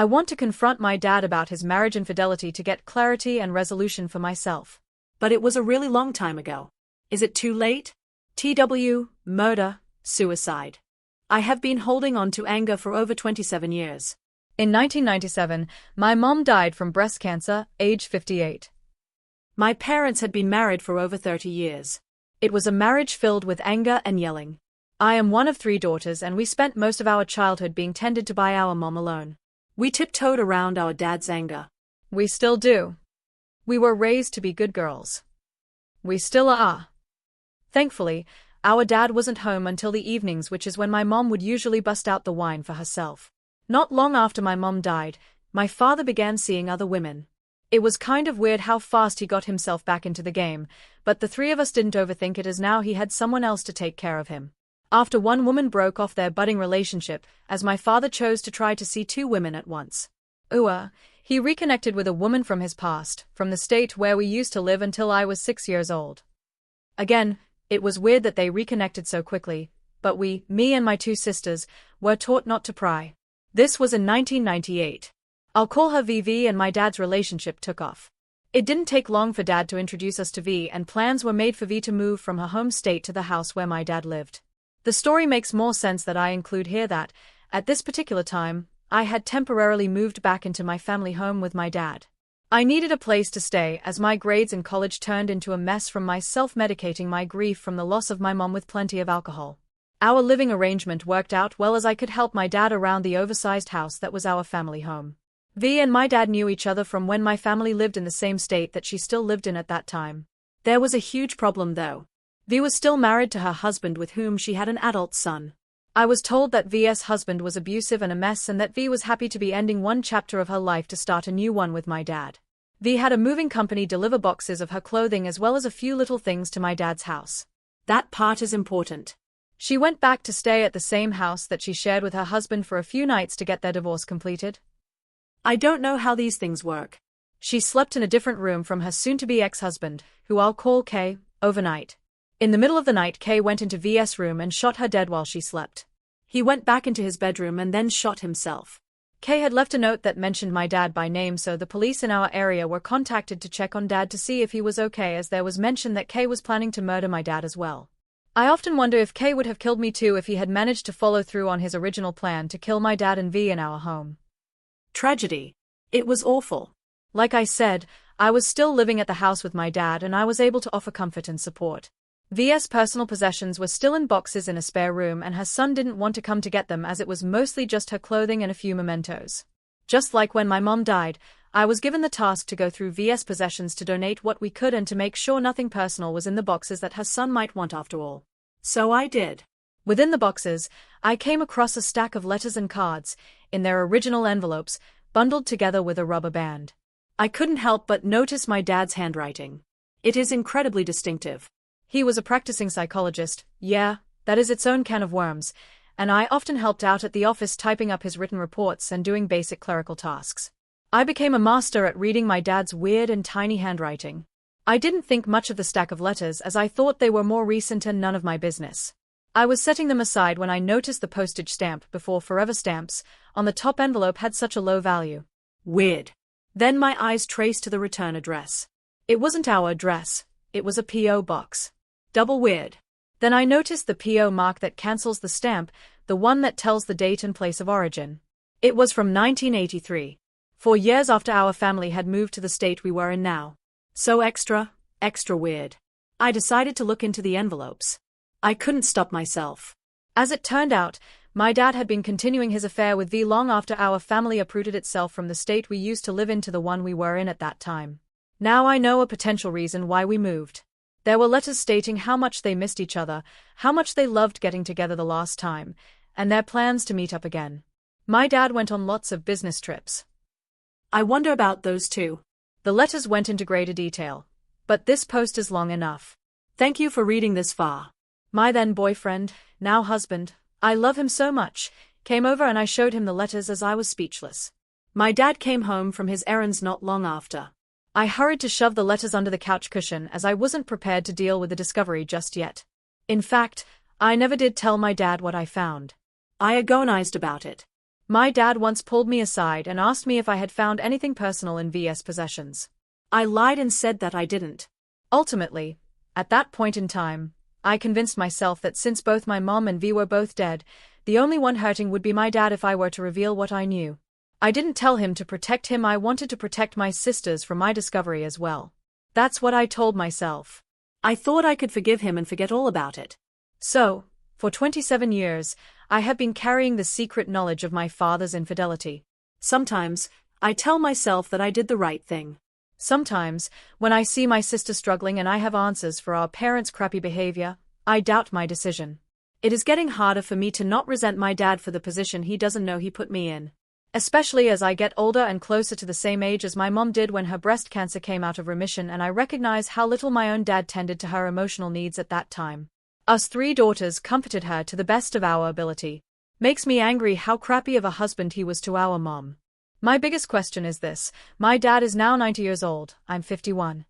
I want to confront my dad about his marriage infidelity to get clarity and resolution for myself. But it was a really long time ago. Is it too late? Murder, suicide. I have been holding on to anger for over 27 years. In 1997, my mom died from breast cancer, age 58. My parents had been married for over 30 years. It was a marriage filled with anger and yelling. I am one of 3 daughters, and we spent most of our childhood being tended to by our mom alone. We tiptoed around our dad's anger. We still do. We were raised to be good girls. We still are. Thankfully, our dad wasn't home until the evenings, which is when my mom would usually bust out the wine for herself. Not long after my mom died, my father began seeing other women. It was kind of weird how fast he got himself back into the game, but the 3 of us didn't overthink it, as now he had someone else to take care of him. After one woman broke off their budding relationship, as my father chose to try to see 2 women at once. He reconnected with a woman from his past, from the state where we used to live until I was 6 years old. Again, it was weird that they reconnected so quickly, but me and my 2 sisters, were taught not to pry. This was in 1998. I'll call her VV, and my dad's relationship took off. It didn't take long for Dad to introduce us to V, and plans were made for V to move from her home state to the house where my dad lived. The story makes more sense that I include here that, at this particular time, I had temporarily moved back into my family home with my dad. I needed a place to stay, as my grades in college turned into a mess from my self-medicating my grief from the loss of my mom with plenty of alcohol. Our living arrangement worked out well, as I could help my dad around the oversized house that was our family home. V and my dad knew each other from when my family lived in the same state that she still lived in at that time. There was a huge problem though. V was still married to her husband, with whom she had an adult son. I was told that V's husband was abusive and a mess, and that V was happy to be ending one chapter of her life to start a new one with my dad. V had a moving company deliver boxes of her clothing as well as a few little things to my dad's house. That part is important. She went back to stay at the same house that she shared with her husband for a few nights to get their divorce completed. I don't know how these things work. She slept in a different room from her soon-to-be ex-husband, who I'll call K, overnight. In the middle of the night, K went into V's room and shot her dead while she slept. He went back into his bedroom and then shot himself. K had left a note that mentioned my dad by name, so the police in our area were contacted to check on Dad to see if he was okay, as there was mention that K was planning to murder my dad as well. I often wonder if K would have killed me too if he had managed to follow through on his original plan to kill my dad and V in our home. Tragedy. It was awful. Like I said, I was still living at the house with my dad, and I was able to offer comfort and support. V's personal possessions were still in boxes in a spare room, and her son didn't want to come to get them, as it was mostly just her clothing and a few mementos. Just like when my mom died, I was given the task to go through V's possessions to donate what we could and to make sure nothing personal was in the boxes that her son might want after all. So I did. Within the boxes, I came across a stack of letters and cards, in their original envelopes, bundled together with a rubber band. I couldn't help but notice my dad's handwriting. It is incredibly distinctive. He was a practicing psychologist, yeah, that is its own can of worms, and I often helped out at the office typing up his written reports and doing basic clerical tasks. I became a master at reading my dad's weird and tiny handwriting. I didn't think much of the stack of letters, as I thought they were more recent and none of my business. I was setting them aside when I noticed the postage stamp before Forever Stamps on the top envelope had such a low value. Weird. Then my eyes traced to the return address. It wasn't our address, it was a P.O. box. Double weird. Then I noticed the P.O. mark that cancels the stamp, the one that tells the date and place of origin. It was from 1983, 4 years after our family had moved to the state we were in now. So extra weird. I decided to look into the envelopes. I couldn't stop myself. As it turned out, my dad had been continuing his affair with V long after our family uprooted itself from the state we used to live in to the one we were in at that time. Now I know a potential reason why we moved. There were letters stating how much they missed each other, how much they loved getting together the last time, and their plans to meet up again. My dad went on lots of business trips. I wonder about those too. The letters went into greater detail, but this post is long enough. Thank you for reading this far. My then boyfriend, now husband, I love him so much, came over and I showed him the letters as I was speechless. My dad came home from his errands not long after. I hurried to shove the letters under the couch cushion, as I wasn't prepared to deal with the discovery just yet. In fact, I never did tell my dad what I found. I agonized about it. My dad once pulled me aside and asked me if I had found anything personal in V's possessions. I lied and said that I didn't. Ultimately, at that point in time, I convinced myself that since both my mom and V were both dead, the only one hurting would be my dad if I were to reveal what I knew. I didn't tell him to protect him, I wanted to protect my sisters from my discovery as well. That's what I told myself. I thought I could forgive him and forget all about it. So, for 27 years, I have been carrying the secret knowledge of my father's infidelity. Sometimes, I tell myself that I did the right thing. Sometimes, when I see my sister struggling and I have answers for our parents' crappy behavior, I doubt my decision. It is getting harder for me to not resent my dad for the position he doesn't know he put me in. Especially as I get older and closer to the same age as my mom did when her breast cancer came out of remission, and I recognize how little my own dad tended to her emotional needs at that time. Us 3 daughters comforted her to the best of our ability. Makes me angry how crappy of a husband he was to our mom. My biggest question is this: my dad is now 90 years old, I'm 51.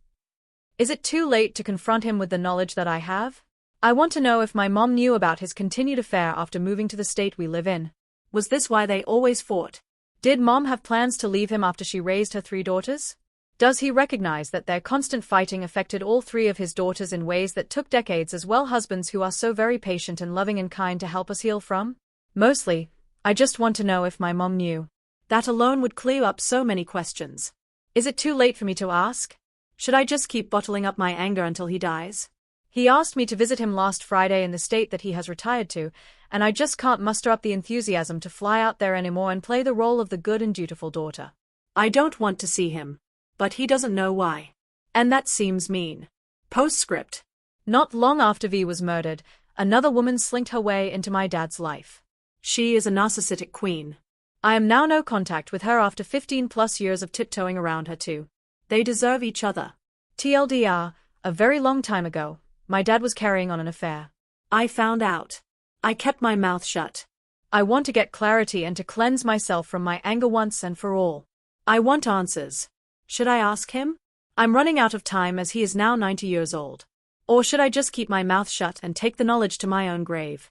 Is it too late to confront him with the knowledge that I have? I want to know if my mom knew about his continued affair after moving to the state we live in. Was this why they always fought? Did mom have plans to leave him after she raised her 3 daughters? Does he recognize that their constant fighting affected all 3 of his daughters in ways that took decades as well? Husbands who are so very patient and loving and kind to help us heal from? Mostly, I just want to know if my mom knew. That alone would clear up so many questions. Is it too late for me to ask? Should I just keep bottling up my anger until he dies? He asked me to visit him last Friday in the state that he has retired to, and I just can't muster up the enthusiasm to fly out there anymore and play the role of the good and dutiful daughter. I don't want to see him, but he doesn't know why. And that seems mean. Postscript. Not long after V was murdered, another woman slinked her way into my dad's life. She is a narcissistic queen. I am now no contact with her after 15+ years of tiptoeing around her too. They deserve each other. TLDR, a very long time ago, my dad was carrying on an affair. I found out. I kept my mouth shut. I want to get clarity and to cleanse myself from my anger once and for all. I want answers. Should I ask him? I'm running out of time as he is now 90 years old. Or should I just keep my mouth shut and take the knowledge to my own grave?